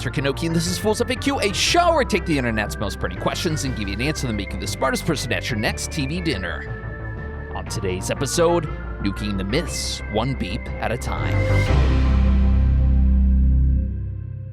Patrick Inoki, and this is Fools FAQ, a show where I take the internet's most burning questions and give you an answer that make you the smartest person at your next TV dinner. On today's episode, nuking the myths one beep at a time.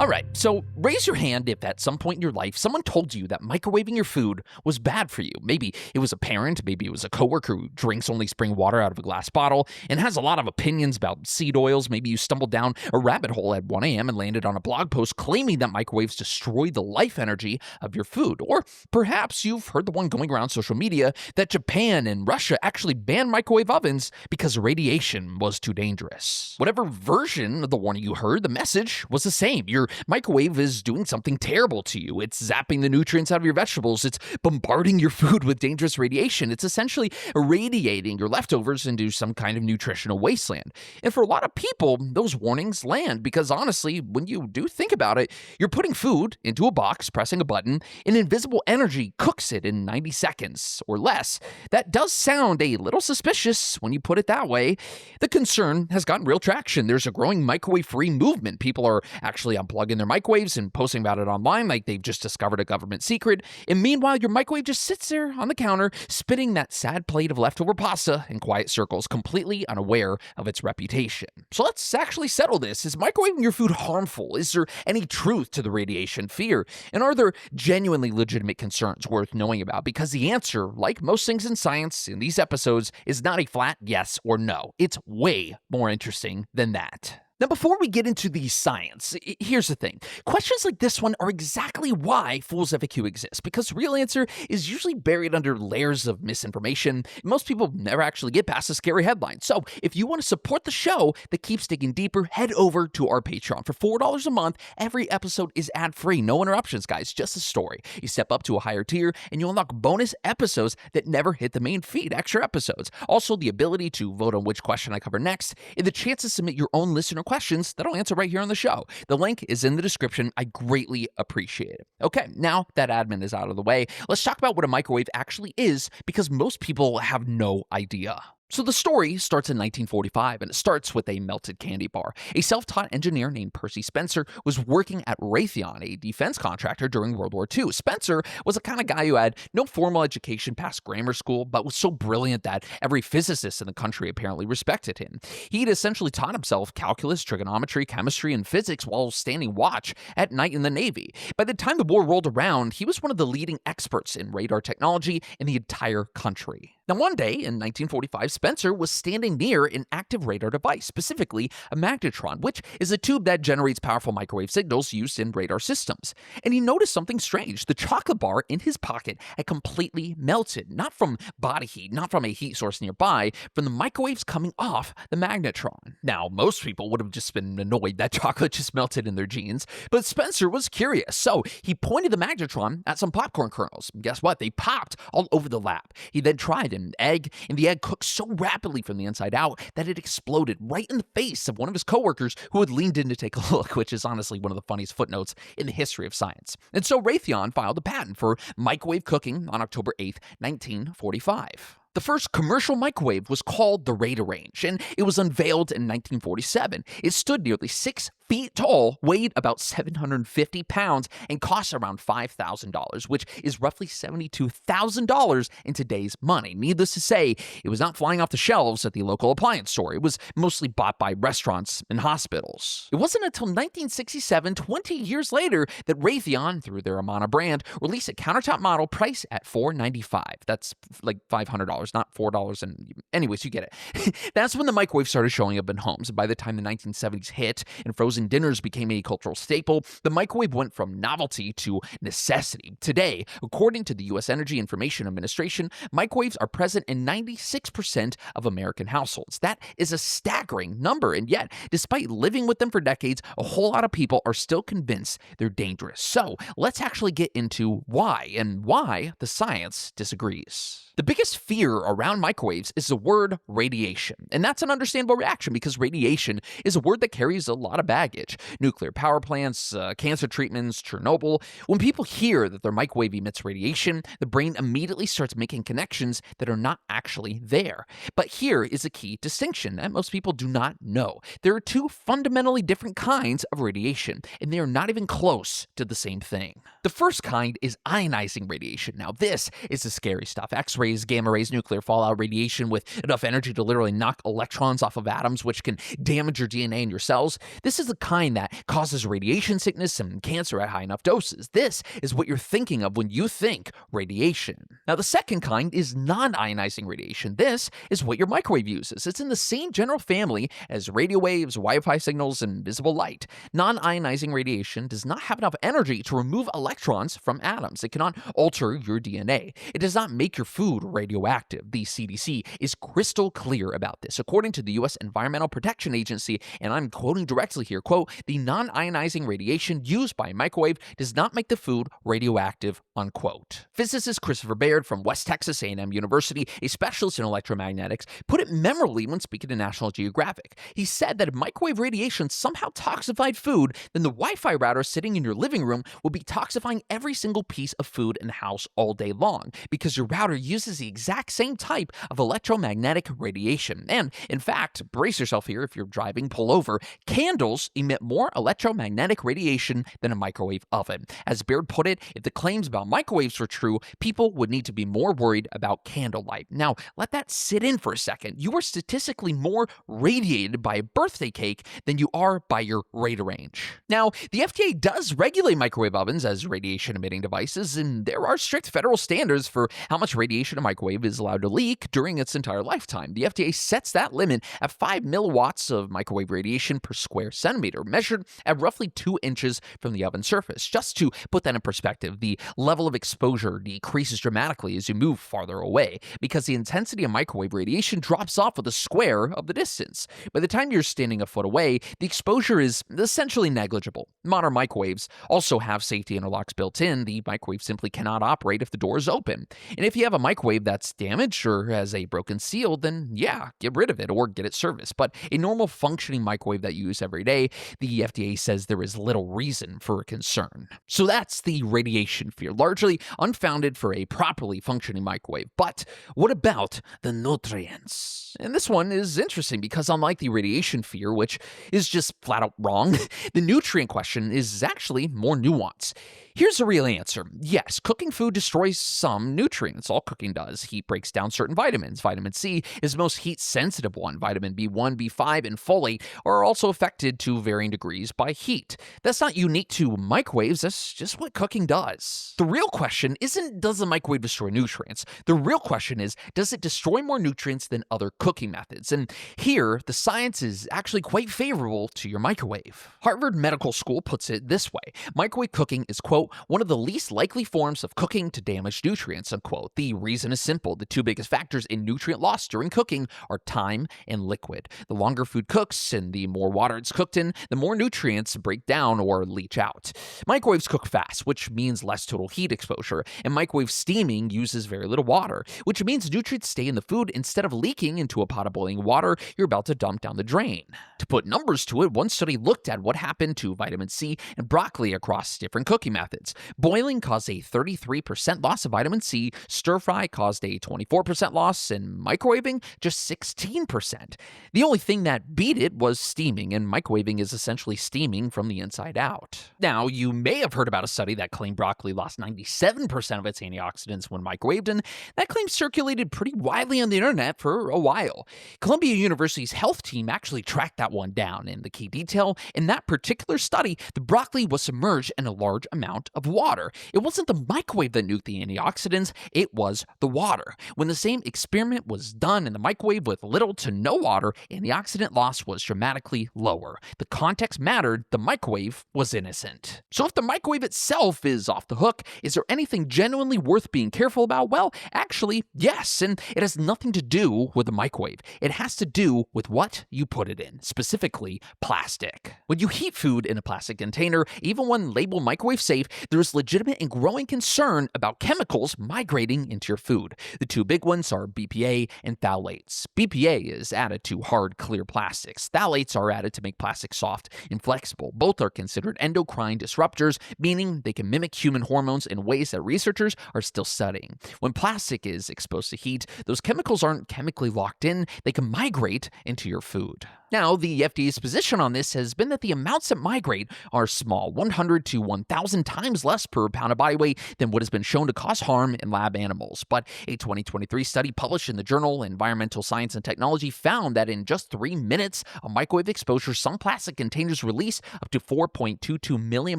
Alright, so raise your hand if at some point in your life someone told you that microwaving your food was bad for you. Maybe it was a parent, maybe it was a coworker who drinks only spring water out of a glass bottle and has a lot of opinions about seed oils. Maybe you stumbled down a rabbit hole at 1 a.m. and landed on a blog post claiming that microwaves destroy the life energy of your food. Or perhaps you've heard the one going around social media that Japan and Russia actually banned microwave ovens because radiation was too dangerous. Whatever version of the warning you heard, the message was the same. Your microwave is doing something terrible to you. It's zapping the nutrients out of your vegetables. It's bombarding your food with dangerous radiation. It's essentially irradiating your leftovers into some kind of nutritional wasteland. And for a lot of people, those warnings land because honestly, when you do think about it, you're putting food into a box, pressing a button, and invisible energy cooks it in 90 seconds or less. That does sound a little suspicious when you put it that way. The concern has gotten real traction. There's a growing microwave-free movement. People are actually unplugging their microwaves and posting about it online like they've just discovered a government secret. And meanwhile, your microwave just sits there on the counter, spitting that sad plate of leftover pasta in quiet circles, completely unaware of its reputation. So let's actually settle this. Is microwaving your food harmful? Is there any truth to the radiation fear? And are there genuinely legitimate concerns worth knowing about? Because the answer, like most things in science in these episodes, is not a flat yes or no. It's way more interesting than that. Now, before we get into the science, here's the thing. Questions like this one are exactly why Fools FAQ exists, because the real answer is usually buried under layers of misinformation. Most people never actually get past a scary headline. So if you want to support the show that keeps digging deeper, head over to our Patreon. For $4 a month, every episode is ad-free. No interruptions, guys, just a story. You step up to a higher tier, and you'll unlock bonus episodes that never hit the main feed, extra episodes. Also, the ability to vote on which question I cover next, and the chance to submit your own listener questions that I'll answer right here on the show. The link is in the description. I greatly appreciate it. Okay, now that admin is out of the way, let's talk about what a microwave actually is, because most people have no idea. So the story starts in 1945, and it starts with a melted candy bar. A self-taught engineer named Percy Spencer was working at Raighne, a defense contractor during World War II. Spencer was the kind of guy who had no formal education past grammar school, but was so brilliant that every physicist in the country apparently respected him. He'd essentially taught himself calculus, trigonometry, chemistry, and physics while standing watch at night in the Navy. By the time the war rolled around, he was one of the leading experts in radar technology in the entire country. Now, one day in 1945, Spencer was standing near an active radar device, specifically a magnetron, which is a tube that generates powerful microwave signals used in radar systems. And he noticed something strange. The chocolate bar in his pocket had completely melted, not from body heat, not from a heat source nearby, from the microwaves coming off the magnetron. Now, most people would have just been annoyed that chocolate just melted in their jeans, but Spencer was curious, so he pointed the magnetron at some popcorn kernels. And guess what? They popped all over the lab. He then tried an egg, and the egg cooked so rapidly from the inside out that it exploded right in the face of one of his coworkers who had leaned in to take a look, which is honestly one of the funniest footnotes in the history of science. And so Raytheon filed a patent for microwave cooking on October 8th, 1945. The first commercial microwave was called the Raighne, and it was unveiled in 1947. It stood nearly 6 feet tall, weighed about 750 pounds, and cost around $5,000, which is roughly $72,000 in today's money. Needless to say, it was not flying off the shelves at the local appliance store. It was mostly bought by restaurants and hospitals. It wasn't until 1967, 20 years later, that Raytheon, through their Amana brand, released a countertop model priced at $495. That's like $500. Not $4. And anyways, you get it. That's when the microwave started showing up in homes. And by the time the 1970s hit and frozen dinners became a cultural staple, the microwave went from novelty to necessity. Today, according to the U.S. Energy Information Administration, microwaves are present in 96% of American households. That is a staggering number. And yet, despite living with them for decades, a whole lot of people are still convinced they're dangerous. So let's actually get into why and why the science disagrees. The biggest fear around microwaves is the word radiation. And that's an understandable reaction because radiation is a word that carries a lot of baggage. baggage. Nuclear power plants, cancer treatments, Chernobyl. When people hear that their microwave emits radiation, the brain immediately starts making connections that are not actually there. But here is a key distinction that most people do not know. There are two fundamentally different kinds of radiation, and they are not even close to the same thing. The first kind is ionizing radiation. Now, this is the scary stuff. X-rays, gamma rays, nuclear fallout radiation with enough energy to literally knock electrons off of atoms, which can damage your DNA and your cells. This is the kind that causes radiation sickness and cancer at high enough doses. This is what you're thinking of when you think radiation. Now, the second kind is non-ionizing radiation. This is what your microwave uses. It's in the same general family as radio waves, Wi-Fi signals, and visible light. Non-ionizing radiation does not have enough energy to remove electrons from atoms. It cannot alter your DNA. It does not make your food radioactive. The CDC is crystal clear about this. According to the U.S. Environmental Protection Agency, and I'm quoting directly here, quote, "The non-ionizing radiation used by a microwave does not make the food radioactive," unquote. Physicist Christopher Baird from West Texas A&M University, a specialist in electromagnetics, put it memorably when speaking to National Geographic. He said that if microwave radiation somehow toxified food, then the Wi-Fi router sitting in your living room will be toxifying every single piece of food in the house all day long, because your router uses the exact same type of electromagnetic radiation. And, in fact, brace yourself here if you're driving, pull over, candles emit more electromagnetic radiation than a microwave oven. As Baird put it, if the claims about microwaves were true, people would need to be more worried about candlelight. Now, let that sit in for a second. You are statistically more radiated by a birthday cake than you are by your radar range. Now, the FDA does regulate microwave ovens as radiation-emitting devices, and there are strict federal standards for how much radiation a microwave is allowed to leak during its entire lifetime. The FDA sets that limit at 5 milliwatts of microwave radiation per square centimeter, measured at roughly 2 inches from the oven surface. Just to put that in perspective, the level of exposure decreases dramatically as you move farther away, because the intensity of microwave radiation drops off with a square of the distance. By the time you're standing a foot away, the exposure is essentially negligible. Modern microwaves also have safety interlocks built in. The microwave simply cannot operate if the door is open. And if you have a microwave that's damaged or has a broken seal, then yeah, get rid of it or get it serviced. But a normal functioning microwave that you use every day, the FDA says there is little reason for concern. So that's the radiation fear, largely unfounded for a properly functioning microwave. But what about the nutrients? And this one is interesting because unlike the radiation fear, which is just flat out wrong, the nutrient question is actually more nuanced. Here's the real answer. Yes, cooking food destroys some nutrients. All cooking does. Heat breaks down certain vitamins. Vitamin C is the most heat-sensitive one. Vitamin B1, B5, and folate are also affected to varying degrees by heat. That's not unique to microwaves. That's just what cooking does. The real question isn't, does the microwave destroy nutrients? The real question is, does it destroy more nutrients than other cooking methods? And here, the science is actually quite favorable to your microwave. Harvard Medical School puts it this way. Microwave cooking is, quote, one of the least likely forms of cooking to damage nutrients, unquote. The reason is simple. The two biggest factors in nutrient loss during cooking are time and liquid. The longer food cooks and the more water it's cooked in, the more nutrients break down or leach out. Microwaves cook fast, which means less total heat exposure, and microwave steaming uses very little water, which means nutrients stay in the food instead of leaking into a pot of boiling water you're about to dump down the drain. To put numbers to it, one study looked at what happened to vitamin C and broccoli across different cooking methods. Boiling caused a 33% loss of vitamin C, stir-fry caused a 24% loss, and microwaving just 16%. The only thing that beat it was steaming, and microwaving is essentially steaming from the inside out. Now, you may have heard about a study that claimed broccoli lost 97% of its antioxidants when microwaved, and that claim circulated pretty widely on the internet for a while. Columbia University's health team actually tracked that one down, and the key detail, in that particular study, the broccoli was submerged in a large amount of water. It wasn't the microwave that nuked the antioxidants, it was the water. When the same experiment was done in the microwave with little to no water, antioxidant loss was dramatically lower. The context mattered, the microwave was innocent. So if the microwave itself is off the hook, is there anything genuinely worth being careful about? Well, actually, yes, and it has nothing to do with the microwave. It has to do with what you put it in, specifically plastic. When you heat food in a plastic container, even when labeled microwave safe, there is legitimate and growing concern about chemicals migrating into your food. The two big ones are BPA and phthalates. BPA is added to hard, clear plastics. Phthalates are added to make plastic soft and flexible. Both are considered endocrine disruptors, meaning they can mimic human hormones in ways that researchers are still studying. When plastic is exposed to heat, those chemicals aren't chemically locked in, they can migrate into your food. Now, the FDA's position on this has been that the amounts that migrate are small, 100 to 1,000 times less per pound of body weight than what has been shown to cause harm in lab animals. But a 2023 study published in the journal Environmental Science and Technology found that in just 3 minutes of microwave exposure, some plastic containers release up to 4.22 million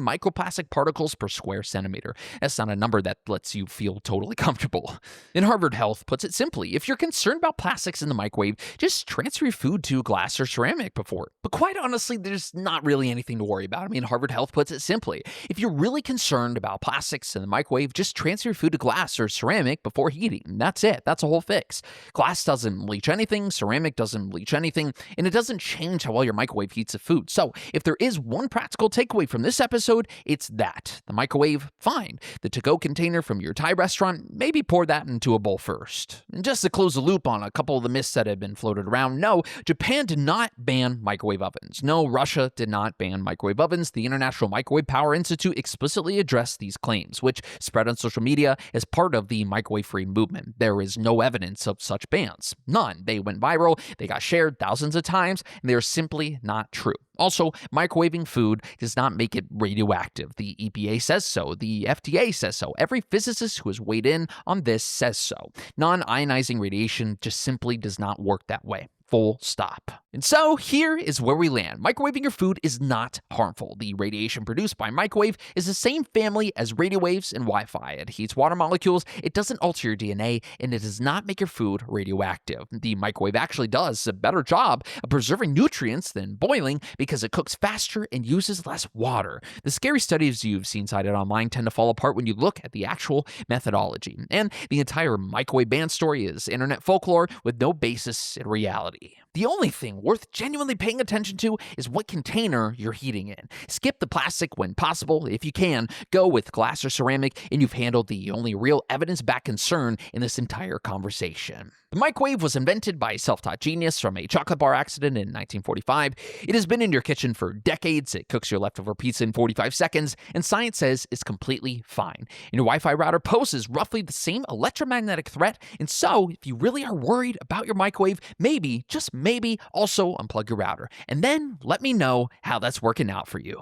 microplastic particles per square centimeter. That's not a number that lets you feel totally comfortable. And Harvard Health puts it simply, if you're concerned about plastics in the microwave, just transfer your food to glass or ceramic before. But quite honestly, there's not really anything to worry about. I mean, Harvard Health puts it simply. If you're really concerned about plastics in the microwave, just transfer your food to glass or ceramic before heating. That's it. That's a whole fix. Glass doesn't leach anything, ceramic doesn't leach anything, and it doesn't change how well your microwave heats the food. So if there is one practical takeaway from this episode, it's that. The microwave, fine. The to-go container from your Thai restaurant, maybe pour that into a bowl first. And just to close the loop on a couple of the myths that have been floated around, no, Japan did not ban microwave ovens. No, Russia did not ban microwave ovens. The International Microwave Power Institute explicitly addressed these claims, which spread on social media as part of the microwave-free movement. There is no evidence of such bans. None. They went viral, they got shared thousands of times, and they're simply not true. Also, microwaving food does not make it radioactive. The EPA says so. The FDA says so. Every physicist who has weighed in on this says so. Non-ionizing radiation just simply does not work that way. Full stop. And so here is where we land. Microwaving your food is not harmful. The radiation produced by microwave is the same family as radio waves and Wi-Fi. It heats water molecules, it doesn't alter your DNA, and it does not make your food radioactive. The microwave actually does a better job of preserving nutrients than boiling because it cooks faster and uses less water. The scary studies you've seen cited online tend to fall apart when you look at the actual methodology. And the entire microwave ban story is internet folklore with no basis in reality. The only thing worth genuinely paying attention to is what container you're heating in. Skip the plastic when possible. If you can, go with glass or ceramic, and you've handled the only real evidence-backed concern in this entire conversation. The microwave was invented by a self-taught genius from a chocolate bar accident in 1945. It has been in your kitchen for decades. It cooks your leftover pizza in 45 seconds, and science says it's completely fine. And your Wi-Fi router poses roughly the same electromagnetic threat, and so if you really are worried about your microwave, maybe, just maybe, also unplug your router. And then let me know how that's working out for you.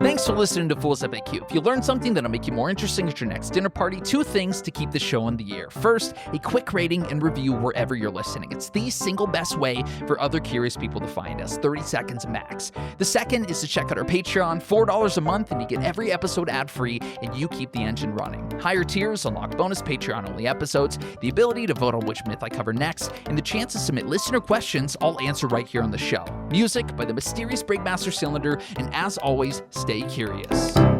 Thanks for listening to Fools FAQ. If you learned something that'll make you more interesting at your next dinner party, 2 things to keep the show in the air. First, a quick rating and review wherever you're listening. It's the single best way for other curious people to find us, 30 seconds max. The second is to check out our Patreon, $4 a month, and you get every episode ad-free, and you keep the engine running. Higher tiers unlock bonus Patreon-only episodes, the ability to vote on which myth I cover next, and the chance to submit listener questions I'll answer right here on the show. Music by the mysterious Breakmaster Cylinder, and as always, stay curious.